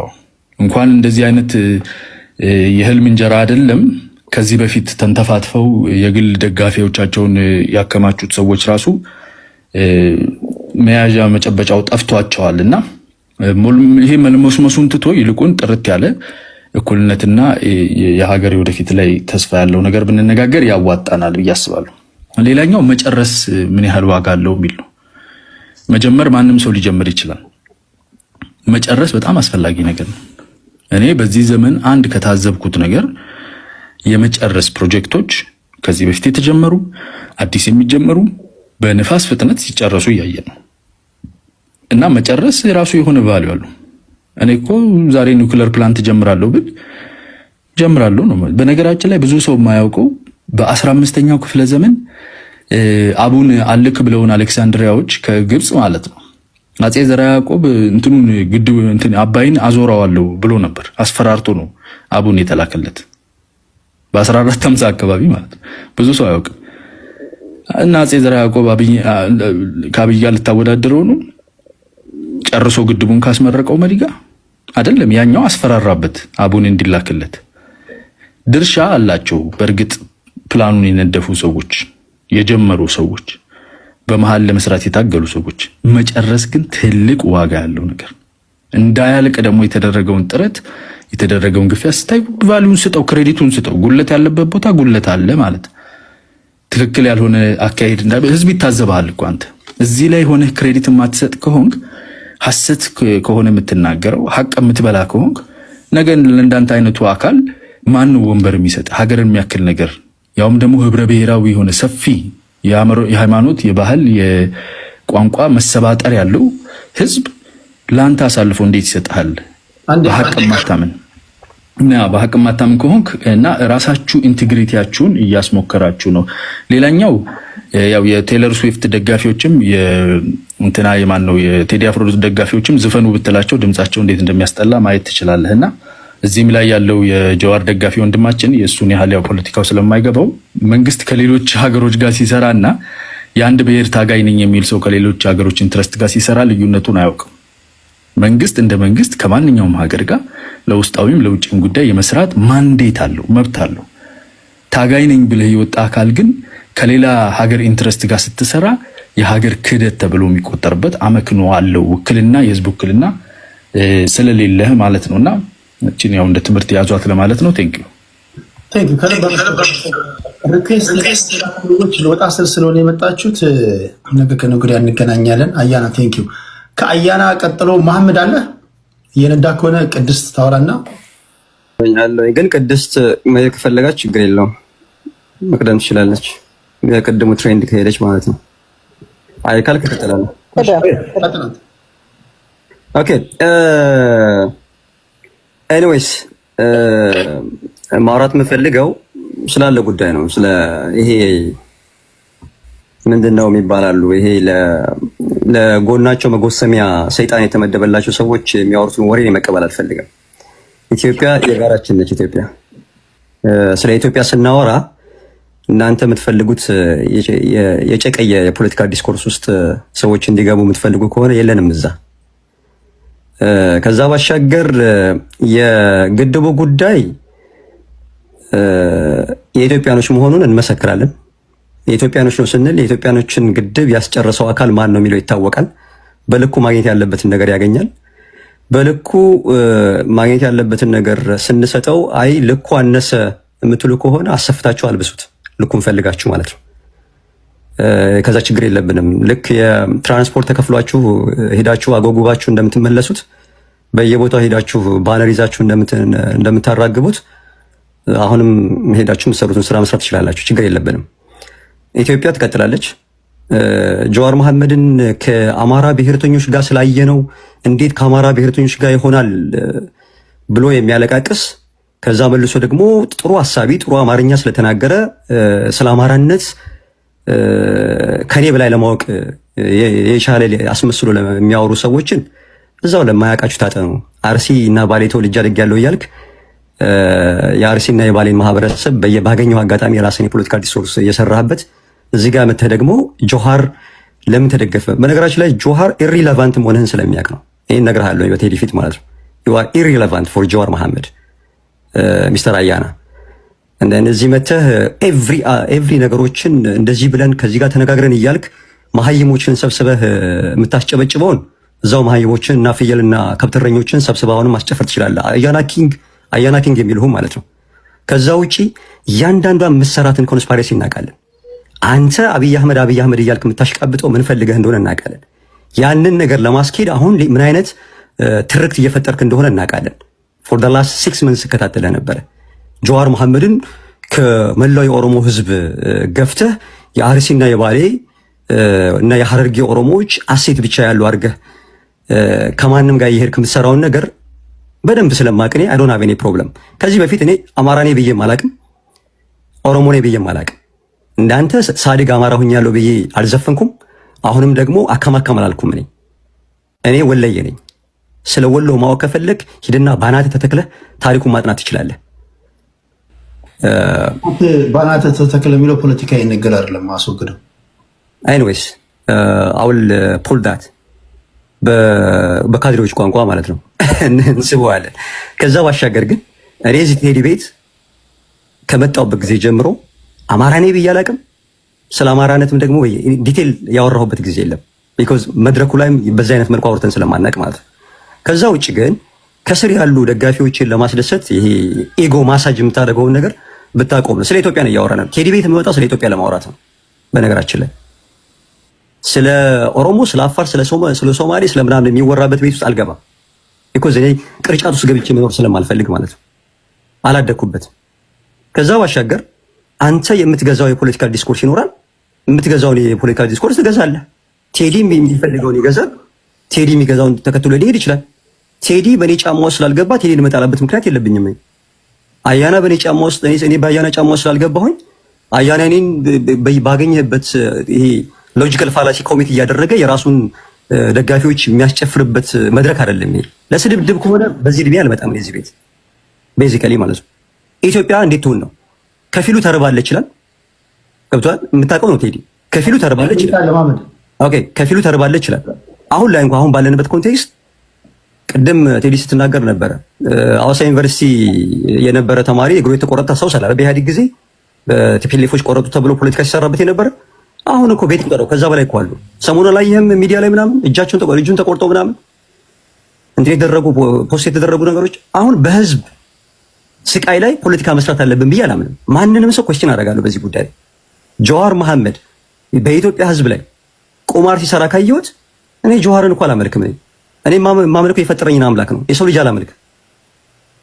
እንኳን እንደዚህ አይነት የህልም እንጀራ አይደለም ከዚህ በፊት ተንተፋትፈው የግል ደጋፊዎቻቸውን ያከማቹት ሰዎች ራሱ መያዣ መጨበጫው ጠፍቷቸዋልና ይሄ መልሞስሞሱን ትቶ ይልቁን ጥርት ያለ እኩልነትና የሀገር ወደፊት ላይ ተስፋ ያለው ነገር ብንነጋገር ያዋጣናል ብዬ አስባለሁ። ሌላኛው መጨረስ ምን ያህል ዋጋ አለው የሚል ነው። መጀመር ማንም ሰው ሊጀምር ይችላል። መጨረስ በጣም አስፈላጊ ነገር ነው። እኔ በዚህ ዘመን አንድ ከታዘብኩት ነገር የመጨረስ ፕሮጀክቶች ከዚህ በፊት የተጀመሩ አዲስ የሚጀመሩ በንፋስ ፍጥነት ሲጨረሱ እያየን ነው። እና መጨረስ የራሱ የሆነ ቫልዩ አለው። እኔ እኮ ዛሬ ኒውክሌር ፕላንት ጀምራለሁ ብል ጀምራለሁ ነው። በነገራችን ላይ ብዙ ሰው የማያውቀው በ15ኛው ክፍለ ዘመን አቡን አልክ ብለውን አሌክሳንድሪያዎች ከግብጽ ማለት ነው አጼ ዘርዓ ያዕቆብ እንትኑን ግድብ አባይን አዞራዋለሁ ብሎ ነበር። አስፈራርቶ ነው አቡን የተላከለት በ1450 አካባቢ ማለት ነው። ብዙ ሰው አያውቅም። እና አጼ ዘርዓ ያዕቆብ ከአብይ ጋር ልታወዳደረው ነው ጨርሶ ግድቡን ካስመረቀው መሪ ጋር አይደለም። ያኛው አስፈራራበት አቡን እንዲላክለት። ድርሻ አላቸው በእርግጥ ፕላኑን የነደፉ ሰዎች፣ የጀመሩ ሰዎች፣ በመሃል ለመስራት የታገሉ ሰዎች። መጨረስ ግን ትልቅ ዋጋ ያለው ነገር እንዳያልቅ ደግሞ የተደረገውን ጥረት የተደረገውን ግፊያ ስታይ ቫልዩን ስጠው፣ ክሬዲቱን ስጠው። ጉለት ያለበት ቦታ ጉለት አለ ማለት ትክክል ያልሆነ አካሄድ እንዳለ ህዝብ ይታዘባል እኮ። አንተ እዚህ ላይ ሆነ ክሬዲት የማትሰጥ ከሆንክ ሐሰት ከሆነ የምትናገረው ሐቅ የምትበላ ከሆንክ ነገ ለእንዳንተ አይነቱ አካል ማን ነው ወንበር የሚሰጥ? ሀገርን የሚያክል ነገር ያውም ደግሞ ህብረ ብሔራዊ የሆነ ሰፊ የሃይማኖት፣ የባህል፣ የቋንቋ መሰባጠር ያለው ህዝብ ላንተ አሳልፎ እንዴት ይሰጣል? በሐቅ ማታመን እና በሐቅ ማታምን ከሆንክ እና ራሳችሁ ኢንቴግሪቲያችሁን እያስሞከራችሁ ነው። ሌላኛው ያው የቴይለር ስዊፍት ደጋፊዎችም እንትና የማን ነው የቴዲ አፍሮ ደጋፊዎችም ዝፈኑ ብትላቸው ድምጻቸው እንዴት እንደሚያስጠላ ማየት ትችላለህና እዚህም ላይ ያለው የጀዋር ደጋፊ ወንድማችን የሱን ያህል ያው ፖለቲካው ስለማይገባው መንግስት ከሌሎች ሀገሮች ጋር ሲሰራና የአንድ ብሔር ታጋይ ነኝ የሚል ሰው ከሌሎች ሀገሮች ኢንትረስት ጋር ሲሰራ ልዩነቱን አያውቅም። መንግስት እንደ መንግስት ከማንኛውም ሀገር ጋር ለውስጣዊም ለውጭም ጉዳይ የመስራት ማንዴት አለው፣ መብት አለው። ታጋይ ነኝ ብለህ የወጣ አካል ግን ከሌላ ሀገር ኢንትረስት ጋር ስትሰራ የሀገር ክህደት ተብሎ የሚቆጠርበት አመክኖ አለው። ውክልና የህዝብ ውክልና ስለሌለህ ማለት ነውና እቺን ያው እንደ ትምህርት ያዟት ለማለት ነው። ቴንክ ዩ ሪኩዌስት ለወጣ ስለሆነ የመጣችሁት ነገ ከነገ ወዲያ እንገናኛለን። አያና ቴንክ ዩ። ከአያና ቀጥሎ መሐመድ አለ እየነዳ ከሆነ ቅድስት ታወራና ግን ቅድስት መሄድ ከፈለጋች ችግር የለውም መቅደም ትችላለች። የቅድሙ ትሬንድ ከሄደች ማለት ነው። አይ ካልክ ትቀጥላለህ። ኦኬ ኤኒዌይስ ማውራት የምፈልገው ስላለ ጉዳይ ነው። ስለ ይሄ ምንድነው የሚባላሉ ይሄ ለጎናቸው መጎሰሚያ ሰይጣን የተመደበላቸው ሰዎች የሚያወሩትን ወሬ መቀበል አልፈልግም። ኢትዮጵያ የጋራችን ነች። ኢትዮጵያ ስለ ኢትዮጵያ ስናወራ እናንተ የምትፈልጉት የጨቀየ የፖለቲካ ዲስኮርስ ውስጥ ሰዎች እንዲገቡ የምትፈልጉ ከሆነ የለንም እዛ። ከዛ ባሻገር የግድቡ ጉዳይ የኢትዮጵያኖች መሆኑን እንመሰክራለን። የኢትዮጵያኖች ነው ስንል የኢትዮጵያኖችን ግድብ ያስጨረሰው አካል ማን ነው የሚለው ይታወቃል። በልኩ ማግኘት ያለበትን ነገር ያገኛል። በልኩ ማግኘት ያለበትን ነገር ስንሰጠው አይ ልኩ አነሰ የምትሉ ከሆነ አሰፍታችሁ አልብሱት፣ ልኩን ፈልጋችሁ ማለት ነው። ከዛ ችግር የለብንም። ልክ የትራንስፖርት ተከፍሏችሁ ሄዳችሁ አጎጉባችሁ እንደምትመለሱት በየቦታው ሄዳችሁ ባነር ይዛችሁ እንደምታራግቡት አሁንም ሄዳችሁ የምትሰሩትን ስራ መስራት ትችላላችሁ። ችግር የለብንም። ኢትዮጵያ ትቀጥላለች። ጀዋር መሐመድን ከአማራ ብሔርተኞች ጋር ስላየነው እንዴት ከአማራ ብሔርተኞች ጋር ይሆናል ብሎ የሚያለቃቅስ ከዛ መልሶ ደግሞ ጥሩ አሳቢ ጥሩ አማርኛ ስለተናገረ ስለ አማራነት ከኔ በላይ ለማወቅ የቻለ አስመስሎ የሚያወሩ ሰዎችን እዛው ለማያውቃችሁ ታጠኑ። አርሲ እና ባሌ ተወልጄ አድጌያለሁ እያልክ የአርሲና የባሌን ማህበረሰብ ባገኘው አጋጣሚ የራስን የፖለቲካ ዲስኮርስ እየሰራህበት እዚህ ጋር መተህ ደግሞ ጆሃር ለምን ተደገፈ? በነገራችን ላይ ጆሃር ኢሪሌቫንት መሆንህን ስለሚያውቅ ነው። ይህን እነግርሃለሁ በቴዲ ፊት ማለት ነው። ዩ አር ኢሪሌቫንት ፎር ጀዋር መሐመድ ሚስተር አያና እንደዚህ መተህ ኤቭሪ ነገሮችን እንደዚህ ብለን ከዚህ ጋር ተነጋግረን እያልክ መሀይሞችን ሰብስበህ የምታስጨበጭበውን እዛው መሀይሞችን እና ፍየልና ከብትረኞችን ሰብስበውንም ማስጨፈር ትችላለህ። አያና ኪንግ የሚልሁ ማለት ነው። ከዛ ውጪ እያንዳንዷን መሰራትን ኮንስፓይረሲ እናውቃለን። አንተ አብይ አህመድ እያልክ የምታሽቃብጠው ምን ፈልገህ እንደሆነ እናውቃለን። ያንን ነገር ለማስኬድ አሁን ምን አይነት ትርክት እየፈጠርክ እንደሆነ እናውቃለን። ፎር ዘ ላስት 6 መንths ስከታተለ ነበረ። ጀዋር መሐመድን ከመላው የኦሮሞ ህዝብ ገፍተህ የአርሲና የባሌ እና የሐረርጌ ኦሮሞዎች አሴት ብቻ ያሉ አድርገህ ከማንም ጋር የሄድክ የምትሰራውን ነገር በደንብ ስለማቅኔ አይ ዶንት ሃቭ ኤኒ ፕሮብለም። ከዚህ በፊት እኔ አማራ ነኝ ብዬም አላቅም፣ ኦሮሞ ነኝ ብዬም አላቅም። እንዳንተ ሳዲግ አማራ ሁኛለሁ ብዬ አልዘፈንኩም። አሁንም ደግሞ አከማከም አላልኩም። እኔ ወለየ ነኝ። ስለ ወሎ ማወቅ ከፈለክ ሂድና ባናተ ተተክለህ ታሪኩን ማጥናት ትችላለህ። ባናተ ተተክለ የሚለው ፖለቲካ ይነገር አይደለም ማስወግደው። ኤኒዌይስ አውል ፑል ዳት በካድሬዎች ቋንቋ ማለት ነው እንስበዋለን። ከዛ ባሻገር ግን እኔ እዚህ ቴዲ ቤት ከመጣሁበት ጊዜ ጀምሮ አማራ ነኝ ብዬ አላውቅም። ስለ አማራነትም ደግሞ ዲቴል ያወራሁበት ጊዜ የለም። ቢኮዝ መድረኩ ላይም በዛ አይነት መልኩ አውርተን ስለማናውቅ ማለት ነው። ከዛ ውጭ ግን ከስር ያሉ ደጋፊዎችን ለማስደሰት ይሄ ኤጎ ማሳጅ የምታደርገውን ነገር ብታቆም ነው። ስለ ኢትዮጵያ ነው እያወራን። ቴዲ ቤት የምወጣው ስለ ኢትዮጵያ ለማውራት ነው። በነገራችን ላይ ስለ ኦሮሞ፣ ስለ አፋር፣ ስለ ሶማሌ፣ ስለ ምናምን የሚወራበት ቤት ውስጥ አልገባም። ቢኮዝ እኔ ቅርጫት ውስጥ ገብቼ መኖር ስለማልፈልግ ማለት ነው። አላደኩበት። ከዛ ባሻገር አንተ የምትገዛው የፖለቲካል ዲስኮርስ ይኖራል። የምትገዛውን የፖለቲካል ዲስኮርስ ትገዛለህ። ቴዲ የሚፈልገውን ይገዛል። ቴዲ የሚገዛውን ተከትሎ ሊሄድ ይችላል። ቴዲ በእኔ ጫማ ውስጥ ስላልገባ ቴዲ ልመጣላበት ምክንያት የለብኝም። አያና በኔ ጫማ ውስጥ እኔ በአያና ጫማ ውስጥ ስላልገባሁኝ አያና እኔን ባገኘበት ይሄ ሎጂካል ፋላሲ ኮሚቴ እያደረገ የራሱን ደጋፊዎች የሚያስጨፍርበት መድረክ አይደለም። ይሄ ለስድብድብ ከሆነ በዚህ እድሜ አልመጣም እዚህ ቤት ቤዚካሊ ማለት ነው። ኢትዮጵያ እንዴት ትሆን ነው? ከፊሉ ተርባለች ይችላል። ገብቷል? የምታውቀው ነው ቴዲ። ከፊሉ ተርባለች ይችላል። ኦኬ፣ ከፊሉ ተርባለች ይችላል። አሁን ላይ እንኳን አሁን ባለንበት ኮንቴክስት ቅድም ቴዲ ስትናገር ነበረ። ሐዋሳ ዩኒቨርሲቲ የነበረ ተማሪ እግሩ የተቆረጠ ሰው ሰላለ በኢህአዴግ ጊዜ በቲፒኤልኤፎች ቆረጡ ተብሎ ፖለቲካ ሲሰራበት የነበረ አሁን እኮ ቤት ቆረጠው ከዛ በላይ እኮ አሉ። ሰሞኑን ላይ ይሄም ሚዲያ ላይ ምናምን እጁን ተቆርጠው ምናምን እንትን የተደረጉ ፖስት የተደረጉ ነገሮች አሁን በህዝብ ስቃይ ላይ ፖለቲካ መስራት አለብን ብዬ አላምንም። ማንንም ሰው ኮስችን አደርጋለሁ በዚህ ጉዳይ። ጀዋር መሐመድ በኢትዮጵያ ህዝብ ላይ ቁማር ሲሰራ ካየሁት እኔ ጀዋርን እኮ አላመልክም። እኔ ማመልከው የፈጠረኝን አምላክ ነው፣ የሰው ልጅ አላመልክም።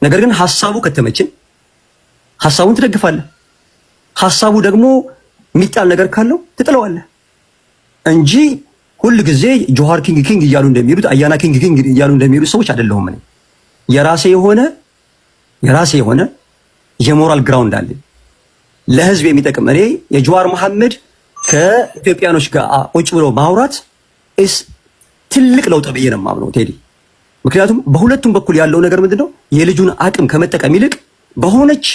ነገር ግን ሐሳቡ ከተመችን ሐሳቡን ትደግፋለህ። ሐሳቡ ደግሞ የሚጣል ነገር ካለው ትጥለዋለህ እንጂ ሁል ጊዜ ጆሃር ኪንግ እያሉ እንደሚሉት አያና ኪንግ እያሉ እንደሚሉት ሰዎች አይደለሁም። እኔ የራሴ የሆነ የሞራል ግራውንድ አለኝ ለህዝብ የሚጠቅም። እኔ የጀዋር መሐመድ ከኢትዮጵያኖች ጋር ቁጭ ብሎ ማውራት ትልቅ ለውጥ ብዬ ነው የማምነው ቴዲ። ምክንያቱም በሁለቱም በኩል ያለው ነገር ምንድነው የልጁን አቅም ከመጠቀም ይልቅ በሆነች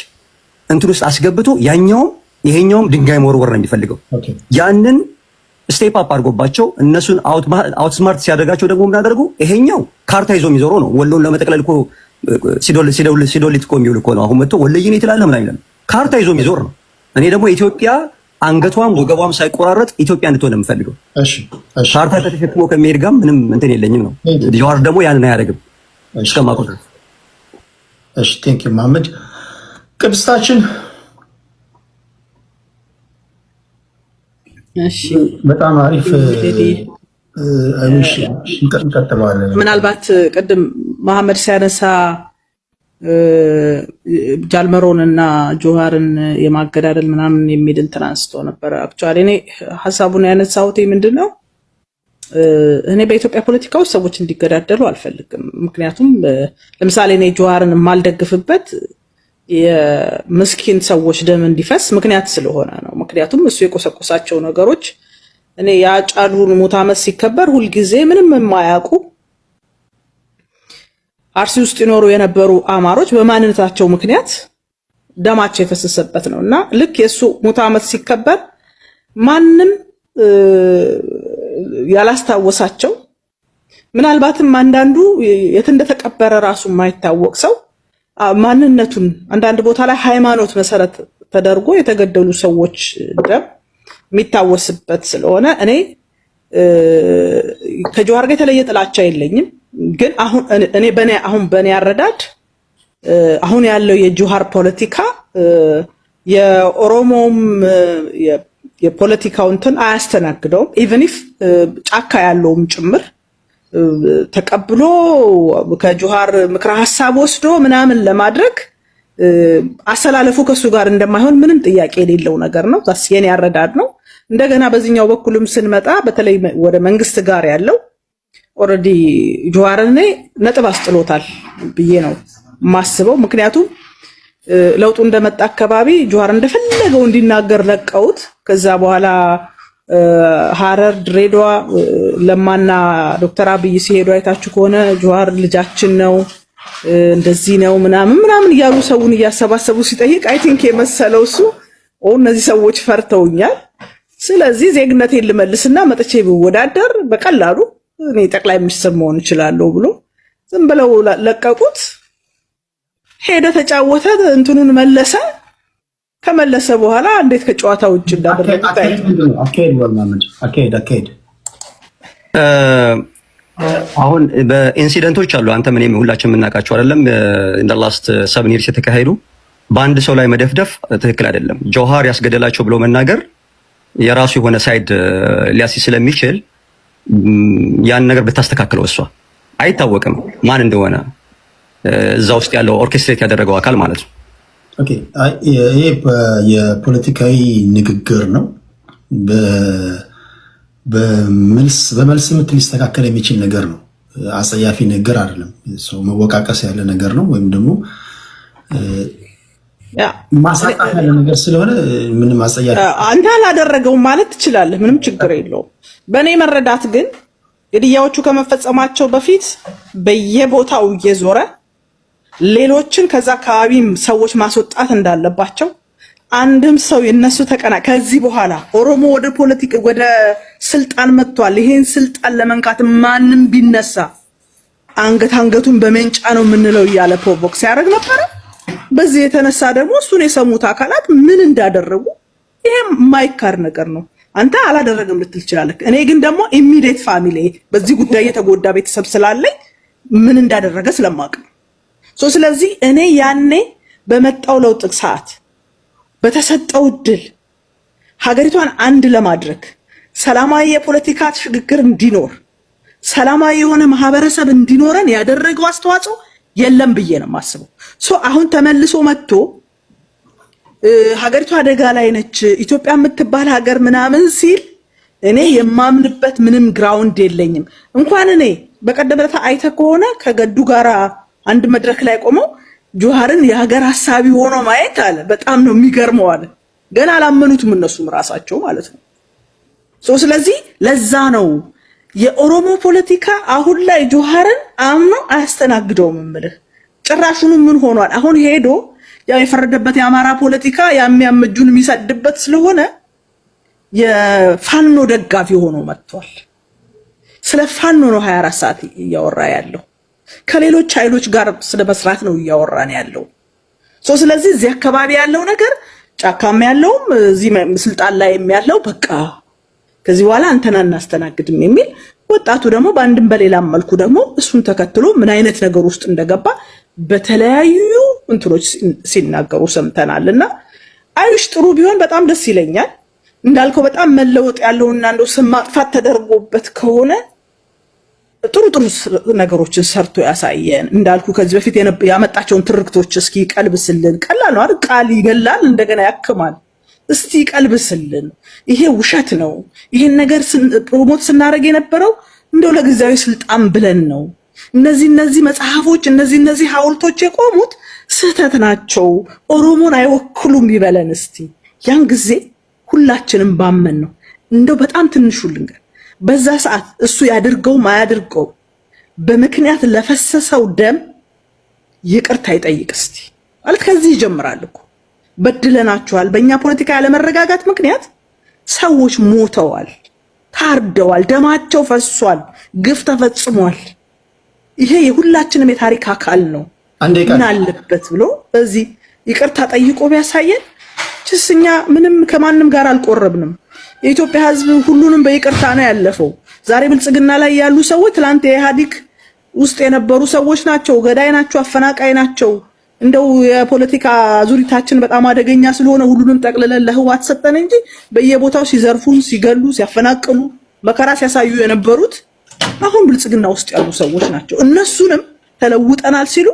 እንትን ውስጥ አስገብቶ ያኛውም ይሄኛውም ድንጋይ መወርወር ነው የሚፈልገው። ያንን ስቴፕ አፕ አድርጎባቸው እነሱን አውት ስማርት ሲያደርጋቸው ደግሞ ምን አደረጉ? ይሄኛው ካርታ ይዞ የሚዞረው ነው። ወሎን ለመጠቅለል እኮ ሲዶሊት እኮ የሚውል እኮ ነው። አሁን መጥቶ ወለይን ትላለህ ምናምን ይላል። ካርታ ይዞ የሚዞር ነው። እኔ ደግሞ ኢትዮጵያ አንገቷም ወገቧም ሳይቆራረጥ ኢትዮጵያ እንድትሆን ነው የምፈልገው። ካርታ ተሸክሞ ከመሄድ ጋር ምንም እንትን የለኝም ነው። ጀዋር ደግሞ ያንን አያደርግም እስከማውቀው ድረስ። እሺ ቴንክ ዩ መሐመድ። ቅድስታችን እሺ በጣም አሪፍ እንቀጥለዋለን። ምናልባት ቅድም መሐመድ ሲያነሳ ጃልመሮን እና ጆሃርን የማገዳደል ምናምን የሚል እንትን አንስቶ ነበረ። አክቹአሊ እኔ ሐሳቡን ያነሳሁት ምንድነው እኔ በኢትዮጵያ ፖለቲካ ውስጥ ሰዎች እንዲገዳደሉ አልፈልግም። ምክንያቱም ለምሳሌ እኔ ጆሃርን የማልደግፍበት የምስኪን ሰዎች ደም እንዲፈስ ምክንያት ስለሆነ ነው። ምክንያቱም እሱ የቆሰቆሳቸው ነገሮች እኔ ያጫሉን ሞት ዓመት ሲከበር ሁልጊዜ ምንም የማያውቁ አርሲ ውስጥ ይኖሩ የነበሩ አማሮች በማንነታቸው ምክንያት ደማቸው የፈሰሰበት ነውና ልክ የሱ ሞት ዓመት ሲከበር ማንንም ያላስታወሳቸው ምናልባትም አንዳንዱ የት እንደተቀበረ ራሱ የማይታወቅ ሰው ማንነቱን አንዳንድ ቦታ ላይ ሃይማኖት መሰረት ተደርጎ የተገደሉ ሰዎች ደም የሚታወስበት ስለሆነ እኔ ከጆሃር ጋር የተለየ ጥላቻ የለኝም። ግን አሁን በኔ አረዳድ አሁን ያለው የጆሃር ፖለቲካ የኦሮሞም የፖለቲካው እንትን አያስተናግደውም። ኢቭን ኢፍ ጫካ ያለውም ጭምር ተቀብሎ ከጆሃር ምክረ ሐሳብ ወስዶ ምናምን ለማድረግ አሰላለፉ ከሱ ጋር እንደማይሆን ምንም ጥያቄ የሌለው ነገር ነው። ታስ የኔ አረዳድ ነው። እንደገና በዚህኛው በኩልም ስንመጣ በተለይ ወደ መንግስት ጋር ያለው ኦሬዲ ጆሃርን ነጥብ አስጥሎታል ብዬ ነው ማስበው። ምክንያቱም ለውጡ እንደመጣ አካባቢ ጆሃር እንደፈለገው እንዲናገር ለቀውት ከዛ በኋላ ሐረር፣ ድሬዳዋ ለማና ዶክተር አብይ ሲሄዱ አይታችሁ ከሆነ ጆሃር ልጃችን ነው እንደዚህ ነው ምናምን እያሉ ሰውን እያሰባሰቡ ሲጠይቅ አይ ቲንክ የመሰለው እሱ እነዚህ ሰዎች ፈርተውኛል፣ ስለዚህ ዜግነቴን ልመልስና መጥቼ ብወዳደር በቀላሉ እኔ ጠቅላይ ሚኒስትር መሆን እችላለሁ ብሎ ዝም ብለው ለቀቁት። ሄደ፣ ተጫወተ፣ እንትኑን መለሰ። ከመለሰ በኋላ እንዴት ከጨዋታ ውጭ እንዳደረገ አካሄድ አሁን በኢንሲደንቶች አሉ። አንተ ምንም ሁላችን የምናውቃቸው አይደለም። እንደ ላስት 7 years የተካሄዱ በአንድ ሰው ላይ መደፍደፍ ትክክል አይደለም። ጆሃር ያስገደላቸው ብሎ መናገር የራሱ የሆነ ሳይድ ሊያሲ ስለሚችል ያን ነገር ብታስተካክለው እሷ አይታወቅም ማን እንደሆነ እዛ ውስጥ ያለው ኦርኬስትሬት ያደረገው አካል ማለት ነው። ኦኬ ይሄ የፖለቲካዊ ንግግር ነው። በመልስ ምት ሊስተካከል የሚችል ነገር ነው። አጸያፊ ነገር አይደለም። ሰው መወቃቀስ ያለ ነገር ነው። ወይም ደግሞ ማሳጣት ያለ ነገር ስለሆነ ምንም አጸያፊ አንተ አላደረገውም ማለት ትችላለህ፣ ምንም ችግር የለውም። በእኔ መረዳት ግን ግድያዎቹ ከመፈጸማቸው በፊት በየቦታው እየዞረ ሌሎችን ከዛ አካባቢ ሰዎች ማስወጣት እንዳለባቸው አንድም ሰው የነሱ ከዚህ በኋላ ኦሮሞ ወደ ፖለቲካ ወደ ስልጣን መጥቷል፣ ይሄን ስልጣን ለመንካት ማንም ቢነሳ አንገቱን በመንጫ ነው የምንለው እያለ ፕሮቮክስ ያደርግ ነበረ። በዚህ የተነሳ ደግሞ እሱን የሰሙት አካላት ምን እንዳደረጉ ይሄ ማይካር ነገር ነው። አንተ አላደረገም ልትል ትችላለህ። እኔ ግን ደግሞ ኢሚዲየት ፋሚሊ በዚህ ጉዳይ የተጎዳ ቤተሰብ ስላለኝ ምን እንዳደረገ ስለማውቅ ነው። ስለዚህ እኔ ያኔ በመጣው ለውጥ ሰዓት በተሰጠው እድል ሀገሪቷን አንድ ለማድረግ ሰላማዊ የፖለቲካ ሽግግር እንዲኖር ሰላማዊ የሆነ ማህበረሰብ እንዲኖረን ያደረገው አስተዋጽኦ የለም ብዬ ነው የማስበው። አሁን ተመልሶ መጥቶ ሀገሪቷ አደጋ ላይ ነች ኢትዮጵያ የምትባል ሀገር ምናምን ሲል እኔ የማምንበት ምንም ግራውንድ የለኝም። እንኳን እኔ በቀደም ዕለት አይተህ ከሆነ ከገዱ ጋር አንድ መድረክ ላይ ቆመው ጆሃርን የሀገር ሐሳቢ ሆኖ ማየት አለ በጣም ነው የሚገርመው አለ። ገና አላመኑትም እነሱም ራሳቸው ማለት ነው። ስለዚህ ለዛ ነው የኦሮሞ ፖለቲካ አሁን ላይ ጆሃርን አምኖ አያስተናግደውም የምልህ። ጭራሹኑ ምን ሆኗል አሁን ሄዶ ያው የፈረደበት የአማራ ፖለቲካ የሚያመጁን የሚሰድበት ስለሆነ የፋኖ ደጋፊ ሆኖ መጥቷል። ስለ ፋኖ ነው 24 ሰዓት እያወራ ያለው። ከሌሎች ኃይሎች ጋር ስለ መስራት ነው እያወራን ያለው። ስለዚህ እዚህ አካባቢ ያለው ነገር ጫካም ያለውም እዚህ ስልጣን ላይ ያለው በቃ ከዚህ በኋላ አንተና እናስተናግድም የሚል ወጣቱ ደግሞ በአንድም በሌላም መልኩ ደግሞ እሱን ተከትሎ ምን አይነት ነገር ውስጥ እንደገባ በተለያዩ እንትኖች ሲናገሩ ሰምተናልና አይሽ ጥሩ ቢሆን በጣም ደስ ይለኛል። እንዳልከው በጣም መለወጥ ያለውና እንደው ስም ማጥፋት ተደርጎበት ከሆነ ጥሩ ነገሮችን ሰርቶ ያሳየን። እንዳልኩ ከዚህ በፊት ያመጣቸውን ትርክቶች እስኪ ቀልብስልን። ቀላል ነው አይደል? ቃል ይገላል እንደገና ያክማል። እስቲ ቀልብስልን። ይሄ ውሸት ነው። ይሄን ነገር ፕሮሞት ስናደርግ የነበረው እንደው ለጊዜያዊ ስልጣን ብለን ነው። እነዚህ መጽሐፎች እነዚህ ሐውልቶች የቆሙት ስህተት ናቸው፣ ኦሮሞን አይወክሉም ይበለን እስቲ። ያን ጊዜ ሁላችንም ባመን ነው። እንደው በጣም ትንሹ ልንገር፣ በዛ ሰዓት እሱ ያድርገው ማያድርገው በምክንያት ለፈሰሰው ደም ይቅርታ ይጠይቅ እስቲ ማለት ከዚህ ይጀምራል እኮ። በድለናቸዋል። በእኛ ፖለቲካ ያለመረጋጋት ምክንያት ሰዎች ሞተዋል፣ ታርደዋል፣ ደማቸው ፈሷል፣ ግፍ ተፈጽሟል። ይሄ የሁላችንም የታሪክ አካል ነው። ምን አለበት ብሎ በዚህ ይቅርታ ጠይቆ ቢያሳየን። እኛ ምንም ከማንም ጋር አልቆረብንም። የኢትዮጵያ ሕዝብ ሁሉንም በይቅርታ ነው ያለፈው። ዛሬ ብልጽግና ላይ ያሉ ሰዎች ትላንት የኢህአዴግ ውስጥ የነበሩ ሰዎች ናቸው፣ ገዳይ ናቸው፣ አፈናቃይ ናቸው። እንደው የፖለቲካ ዙሪታችን በጣም አደገኛ ስለሆነ ሁሉንም ጠቅልለን ለህዋት ሰጠን እንጂ በየቦታው ሲዘርፉን፣ ሲገሉ፣ ሲያፈናቅሉ መከራ ሲያሳዩ የነበሩት አሁን ብልጽግና ውስጥ ያሉ ሰዎች ናቸው። እነሱንም ተለውጠናል ሲሉ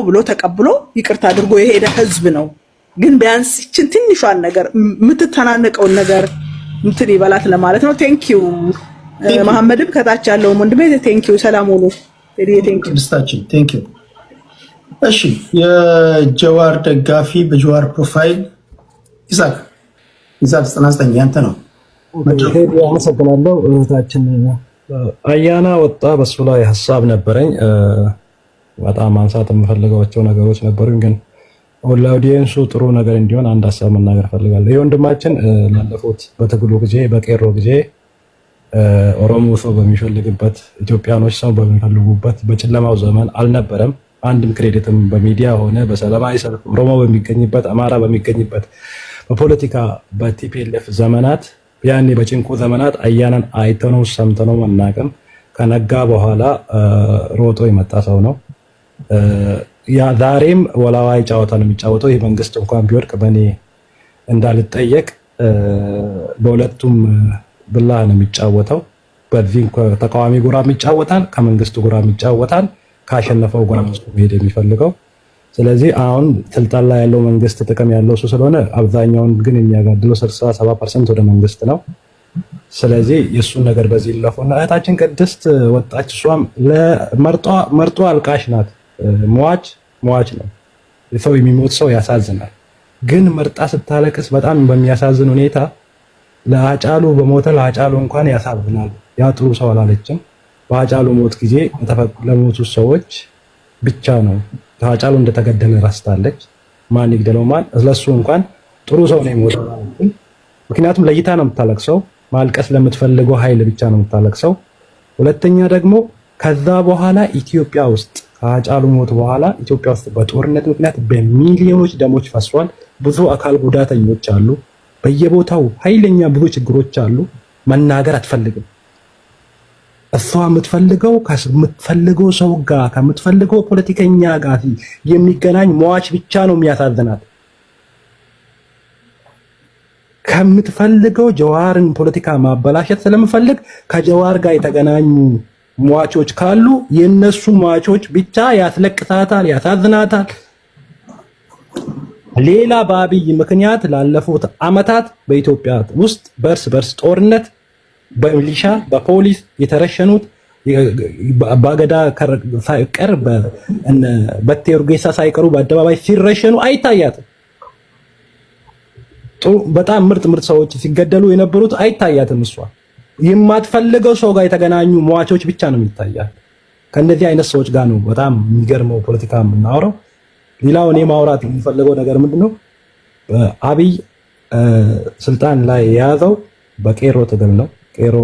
ብሎ ተቀብሎ ይቅርታ አድርጎ የሄደ ህዝብ ነው። ግን ቢያንስ ይችን ትንሿን ነገር የምትተናነቀውን ነገር እንትን ይበላት ለማለት ነው። ቴንኪዩ መሐመድም ከታች ያለው ወንድሜ ቴንኪዩ። ሰላም ሁኑ። ቴንኪዩ ደስታችን ቴንኪዩ። እሺ የጀዋር ደጋፊ በጀዋር ፕሮፋይል ይዛቅ 99 ያንተ ነው። አመሰግናለሁ። እህታችን አያና ወጣ። በሱ ላይ ሀሳብ ነበረኝ። በጣም ማንሳት የምፈልጋቸው ነገሮች ነበሩኝ፣ ግን ለኦዲየንሱ ጥሩ ነገር እንዲሆን አንድ ሀሳብ መናገር ፈልጋለሁ። ይህ ወንድማችን ላለፉት በትግሉ ጊዜ በቄሮ ጊዜ ኦሮሞ ሰው በሚፈልግበት ኢትዮጵያኖች ሰው በሚፈልጉበት በጨለማው ዘመን አልነበረም። አንድም ክሬዲትም በሚዲያ ሆነ በሰላማዊ ሰልፍ ኦሮሞ በሚገኝበት አማራ በሚገኝበት በፖለቲካ በቲፒኤልኤፍ ዘመናት ያኔ በጭንቁ ዘመናት አያናን አይተነው ሰምተነው መናቅም ከነጋ በኋላ ሮጦ የመጣ ሰው ነው። ያ ዛሬም ወላዋይ ጨዋታ ነው የሚጫወተው። ይህ መንግስት እንኳን ቢወድቅ በእኔ እንዳልጠየቅ በሁለቱም ብላ ነው የሚጫወተው። በዚህ ተቃዋሚ ጎራ የሚጫወታል፣ ከመንግስቱ ጎራ የሚጫወታል፣ ካሸነፈው ጎራ መሄድ የሚፈልገው። ስለዚህ አሁን ስልጣን ላይ ያለው መንግስት ጥቅም ያለው እሱ ስለሆነ አብዛኛውን ግን የሚያጋድለው 67% ወደ መንግስት ነው። ስለዚህ የእሱን ነገር በዚህ ይለፉና እህታችን ቅድስት ወጣች። እሷም መርጦ አልቃሽ ናት። ሟች ነው። ሰው የሚሞት ሰው ያሳዝናል። ግን መርጣ ስታለቅስ በጣም በሚያሳዝን ሁኔታ ለአጫሉ በሞተ ለአጫሉ እንኳን ያሳዝናል። ያ ጥሩ ሰው አላለችም። በአጫሉ ሞት ጊዜ ለሞቱ ሰዎች ብቻ ነው አጫሉ እንደተገደለ ረስታለች። ማን ይግደለው ማን ስለሱ እንኳን ጥሩ ሰው ነው የሞተው። ምክንያቱም ለይታ ነው የምታለቅሰው። ማልቀስ ለምትፈልገው ኃይል ብቻ ነው የምታለቅሰው። ሁለተኛ ደግሞ ከዛ በኋላ ኢትዮጵያ ውስጥ ከአጫሉ ሞት በኋላ ኢትዮጵያ ውስጥ በጦርነት ምክንያት በሚሊዮኖች ደሞች ፈሷል። ብዙ አካል ጉዳተኞች አሉ። በየቦታው ኃይለኛ ብዙ ችግሮች አሉ። መናገር አትፈልግም። እሷ ከምትፈልገው ሰው ጋር ከምትፈልገው ፖለቲከኛ ጋር የሚገናኝ ሟች ብቻ ነው የሚያሳዝናት። ከምትፈልገው ጀዋርን ፖለቲካ ማበላሸት ስለምፈልግ ከጀዋር ጋር የተገናኙ ሟቾች ካሉ የነሱ ሟቾች ብቻ ያስለቅሳታል፣ ያሳዝናታል። ሌላ በአብይ ምክንያት ላለፉት ዓመታት በኢትዮጵያ ውስጥ በእርስ በርስ ጦርነት በሚሊሻ በፖሊስ የተረሸኑት በአገዳ ሳይቀር በቴ ኡርጌሳ ሳይቀሩ በአደባባይ ሲረሸኑ አይታያትም። በጣም ምርጥ ሰዎች ሲገደሉ የነበሩት አይታያትም። እሷ የማትፈልገው ሰው ጋር የተገናኙ ሟቾች ብቻ ነው የሚታያት። ከእንደዚህ አይነት ሰዎች ጋር ነው በጣም የሚገርመው ፖለቲካ የምናወራው። ሌላው እኔ ማውራት የሚፈልገው ነገር ምንድነው? አብይ ስልጣን ላይ የያዘው በቄሮ ትግል ነው። ቄሮ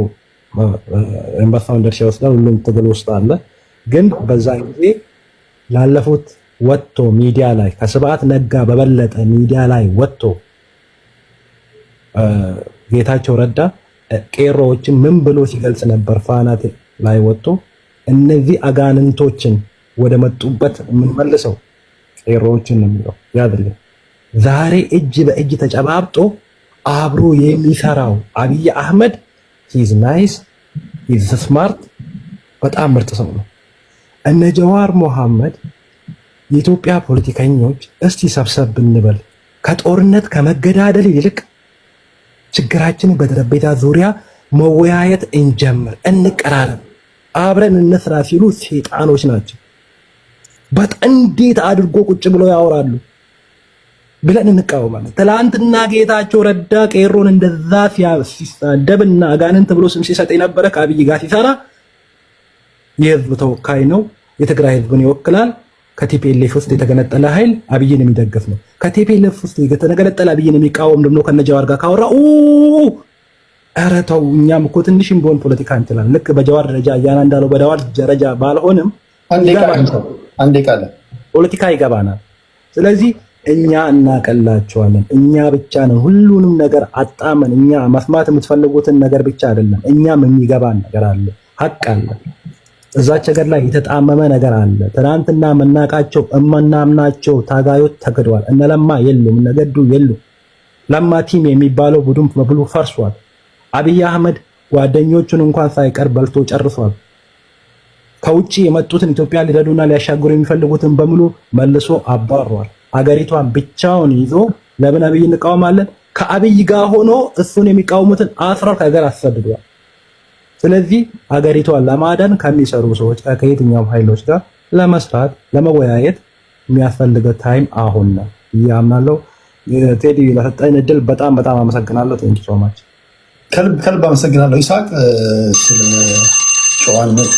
ኤምባሳውን ድርሻ ይወስዳል። ሁሉም ትግል ውስጥ አለ። ግን በዛ ጊዜ ላለፉት ወጥቶ ሚዲያ ላይ ከስብዓት ነጋ በበለጠ ሚዲያ ላይ ወጥቶ ጌታቸው ረዳ ቄሮዎችን ምን ብሎ ሲገልጽ ነበር? ፋናት ላይ ወጥቶ እነዚህ አጋንንቶችን ወደ መጡበት የምንመልሰው ቄሮዎችን ነው የሚለው ያድርግ። ዛሬ እጅ በእጅ ተጨባብጦ አብሮ የሚሰራው አብይ አህመድ ሂዝ ናይስ ሂዝ ስማርት በጣም ምርጥ ሰው ነው። እነ ጀዋር መሐመድ የኢትዮጵያ ፖለቲከኞች እስቲ ሰብሰብ ብንበል ከጦርነት ከመገዳደል ይልቅ ችግራችንን በጠረጴዛ ዙሪያ መወያየት እንጀምር፣ እንቀራረብ፣ አብረን እንስራ ሲሉ ሴጣኖች ናቸው። እንዴት አድርጎ ቁጭ ብለው ያወራሉ ብለን እንቃወማለን። ትላንትና ጌታቸው ረዳ ቄሮን እንደዛ ሲሳደብና አጋንንት ብሎ ስም ሲሰጥ የነበረ ከአብይ ጋር ሲሰራ የህዝብ ተወካይ ነው። የትግራይ ህዝብን ይወክላል። ከቲፒኤልኤፍ ውስጥ የተገነጠለ ኃይል አብይን የሚደግፍ ነው። ከቲፒኤልኤፍ ውስጥ የተገነጠለ አብይን የሚቃወም ደግሞ ከነጀዋር ጋር ካወራ ኧረ ተው። እኛም እኮ ትንሽም ቢሆን ፖለቲካ እንችላለን። ልክ በጀዋር ደረጃ እያና እንዳለው በጀዋር ደረጃ ባልሆንም አንዴ ቃል ፖለቲካ ይገባናል። ስለዚህ እኛ እናቀላቸዋለን። እኛ ብቻ ነን ሁሉንም ነገር አጣመን። እኛ መስማት የምትፈልጉትን ነገር ብቻ አይደለም፣ እኛም የሚገባን ነገር አለ፣ ሀቅ አለ። እዛች ሀገር ላይ የተጣመመ ነገር አለ። ትናንትና መናቃቸው እመናምናቸው ታጋዮች ተገደዋል። እነ ለማ የሉም፣ እነ ገዱ የሉም። ለማ ቲም የሚባለው ቡድን በብሉ ፈርሷል። አብይ አህመድ ጓደኞቹን እንኳን ሳይቀር በልቶ ጨርሷል። ከውጪ የመጡትን ኢትዮጵያ ሊረዱና ሊያሻግሩ የሚፈልጉትን በሙሉ መልሶ አባሯል። አገሪቷን ብቻውን ይዞ ለምን አብይ እንቃወማለን? ከአብይ ጋር ሆኖ እሱን የሚቃወሙትን አስራር ከሀገር አሰድዷል። ስለዚህ አገሪቷን ለማዳን ከሚሰሩ ሰዎች ጋር ከየትኛውም ኃይሎች ጋር ለመስራት ለመወያየት የሚያስፈልገው ታይም አሁን ነው እያምናለሁ። ቴዲ ለሰጠኝ እድል በጣም አመሰግናለሁ። ቴንኪ ሶ ማች። ከልብ አመሰግናለሁ ይስሐቅ ስለ ጨዋነት